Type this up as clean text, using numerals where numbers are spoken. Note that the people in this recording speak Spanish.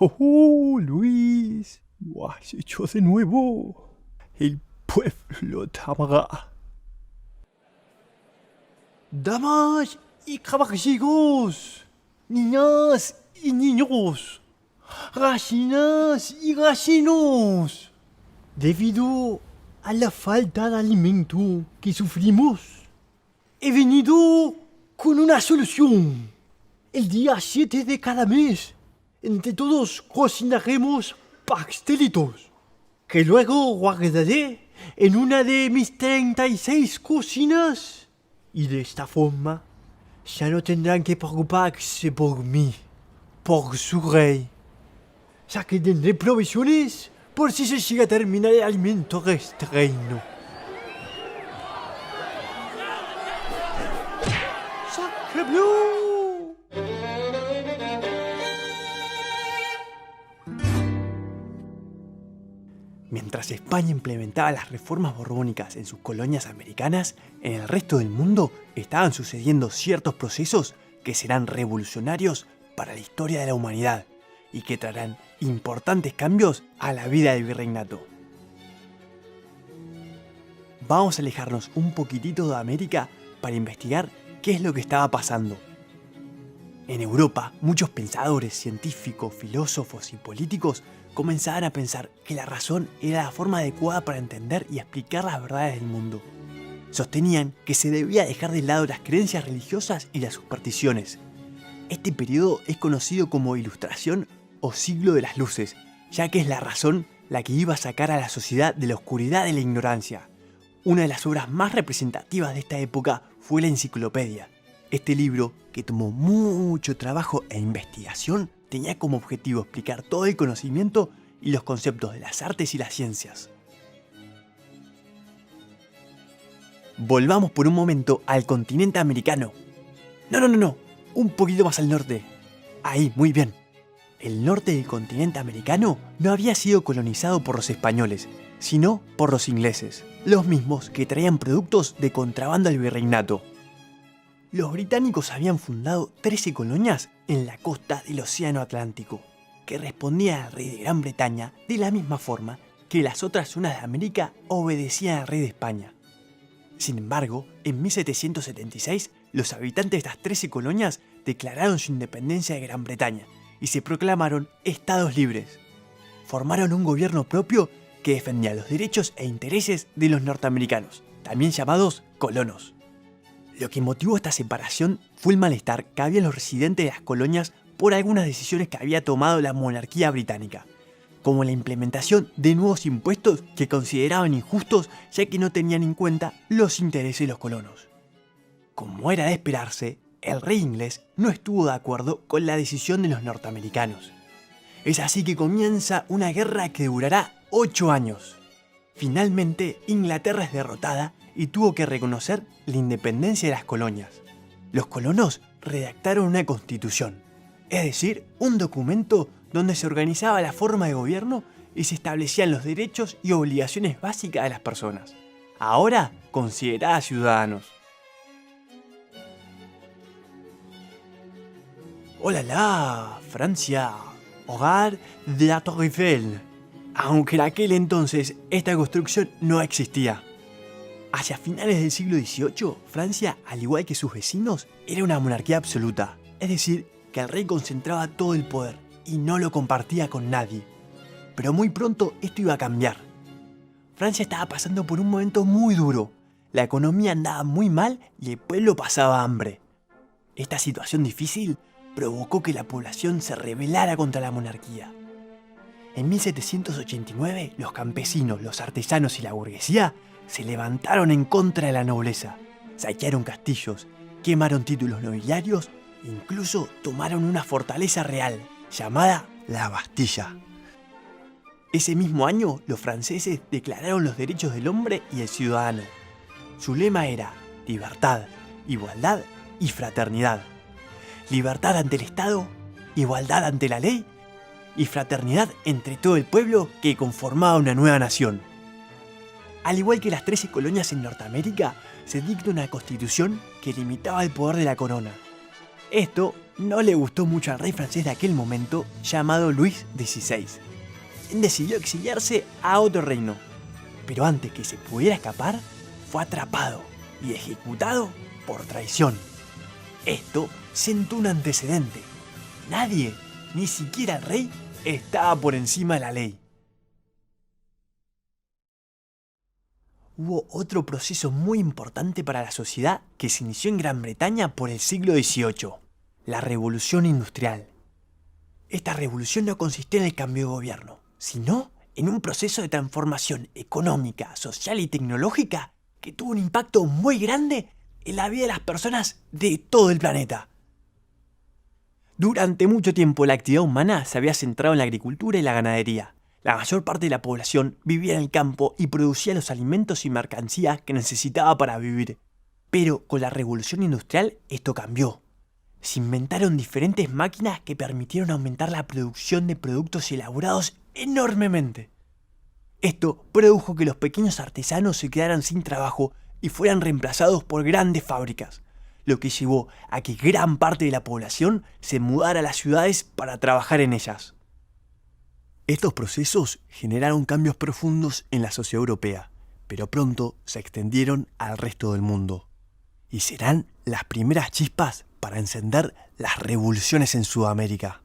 Oh, Luis, lo has hecho de nuevo. El pueblo te amará. Damas y caballeros, niñas y niños, gallinas y gallinos, debido a la falta de alimento que sufrimos, he venido con una solución. El día 7 de cada mes, entre todos cocinaremos pastelitos, que luego guardaré en una de mis 36 cocinas. Y de esta forma, ya no tendrán que preocuparse por mí, por su rey, ya que tendré provisiones por si se llega a terminar el alimento de este reino. ¡Sacre bleu! Mientras España implementaba las reformas borbónicas en sus colonias americanas, en el resto del mundo estaban sucediendo ciertos procesos que serán revolucionarios para la historia de la humanidad y que traerán importantes cambios a la vida del virreinato. Vamos a alejarnos un poquitito de América para investigar qué es lo que estaba pasando. En Europa, muchos pensadores, científicos, filósofos y políticos comenzaban a pensar que la razón era la forma adecuada para entender y explicar las verdades del mundo. Sostenían que se debía dejar de lado las creencias religiosas y las supersticiones. Este periodo es conocido como Ilustración o Siglo de las Luces, ya que es la razón la que iba a sacar a la sociedad de la oscuridad de la ignorancia. Una de las obras más representativas de esta época fue la Enciclopedia. Este libro, que tomó mucho trabajo e investigación, tenía como objetivo explicar todo el conocimiento y los conceptos de las artes y las ciencias. Volvamos por un momento al continente americano. No, un poquito más al norte. Ahí, muy bien. El norte del continente americano no había sido colonizado por los españoles, sino por los ingleses, los mismos que traían productos de contrabando al virreinato. Los británicos habían fundado 13 colonias en la costa del Océano Atlántico, que respondían al rey de Gran Bretaña de la misma forma que las otras zonas de América obedecían al rey de España. Sin embargo, en 1776, los habitantes de estas 13 colonias declararon su independencia de Gran Bretaña y se proclamaron estados libres. Formaron un gobierno propio que defendía los derechos e intereses de los norteamericanos, también llamados colonos. Lo que motivó esta separación fue el malestar que había en los residentes de las colonias por algunas decisiones que había tomado la monarquía británica, como la implementación de nuevos impuestos que consideraban injustos ya que no tenían en cuenta los intereses de los colonos. Como era de esperarse, el rey inglés no estuvo de acuerdo con la decisión de los norteamericanos. Es así que comienza una guerra que durará 8 años. Finalmente, Inglaterra es derrotada y tuvo que reconocer la independencia de las colonias. Los colonos redactaron una constitución, es decir, un documento donde se organizaba la forma de gobierno y se establecían los derechos y obligaciones básicas de las personas, ahora consideradas ciudadanos. ¡Hola! Francia, hogar de la Torre Eiffel. Aunque en aquel entonces esta construcción no existía. Hacia finales del siglo XVIII, Francia, al igual que sus vecinos, era una monarquía absoluta, es decir, que el rey concentraba todo el poder y no lo compartía con nadie. Pero muy pronto esto iba a cambiar. Francia estaba pasando por un momento muy duro, la economía andaba muy mal y el pueblo pasaba hambre. Esta situación difícil provocó que la población se rebelara contra la monarquía. En 1789, los campesinos, los artesanos y la burguesía se levantaron en contra de la nobleza, saquearon castillos, quemaron títulos nobiliarios e incluso tomaron una fortaleza real llamada la Bastilla. Ese mismo año, los franceses declararon los derechos del hombre y el ciudadano. Su lema era libertad, igualdad y fraternidad. Libertad ante el Estado, igualdad ante la ley y fraternidad entre todo el pueblo que conformaba una nueva nación. Al igual que las 13 colonias en Norteamérica, se dictó una constitución que limitaba el poder de la corona. Esto no le gustó mucho al rey francés de aquel momento, llamado Luis XVI, quien decidió exiliarse a otro reino. Pero antes que se pudiera escapar, fue atrapado y ejecutado por traición. Esto sentó un antecedente. Nadie, ni siquiera el rey, estaba por encima de la ley. Hubo otro proceso muy importante para la sociedad que se inició en Gran Bretaña por el siglo XVIII, la Revolución Industrial. Esta revolución no consistió en el cambio de gobierno, sino en un proceso de transformación económica, social y tecnológica que tuvo un impacto muy grande en la vida de las personas de todo el planeta. Durante mucho tiempo la actividad humana se había centrado en la agricultura y la ganadería. La mayor parte de la población vivía en el campo y producía los alimentos y mercancías que necesitaba para vivir. Pero con la revolución industrial esto cambió. Se inventaron diferentes máquinas que permitieron aumentar la producción de productos elaborados enormemente. Esto produjo que los pequeños artesanos se quedaran sin trabajo y fueran reemplazados por grandes fábricas, lo que llevó a que gran parte de la población se mudara a las ciudades para trabajar en ellas. Estos procesos generaron cambios profundos en la sociedad europea, pero pronto se extendieron al resto del mundo, y serán las primeras chispas para encender las revoluciones en Sudamérica.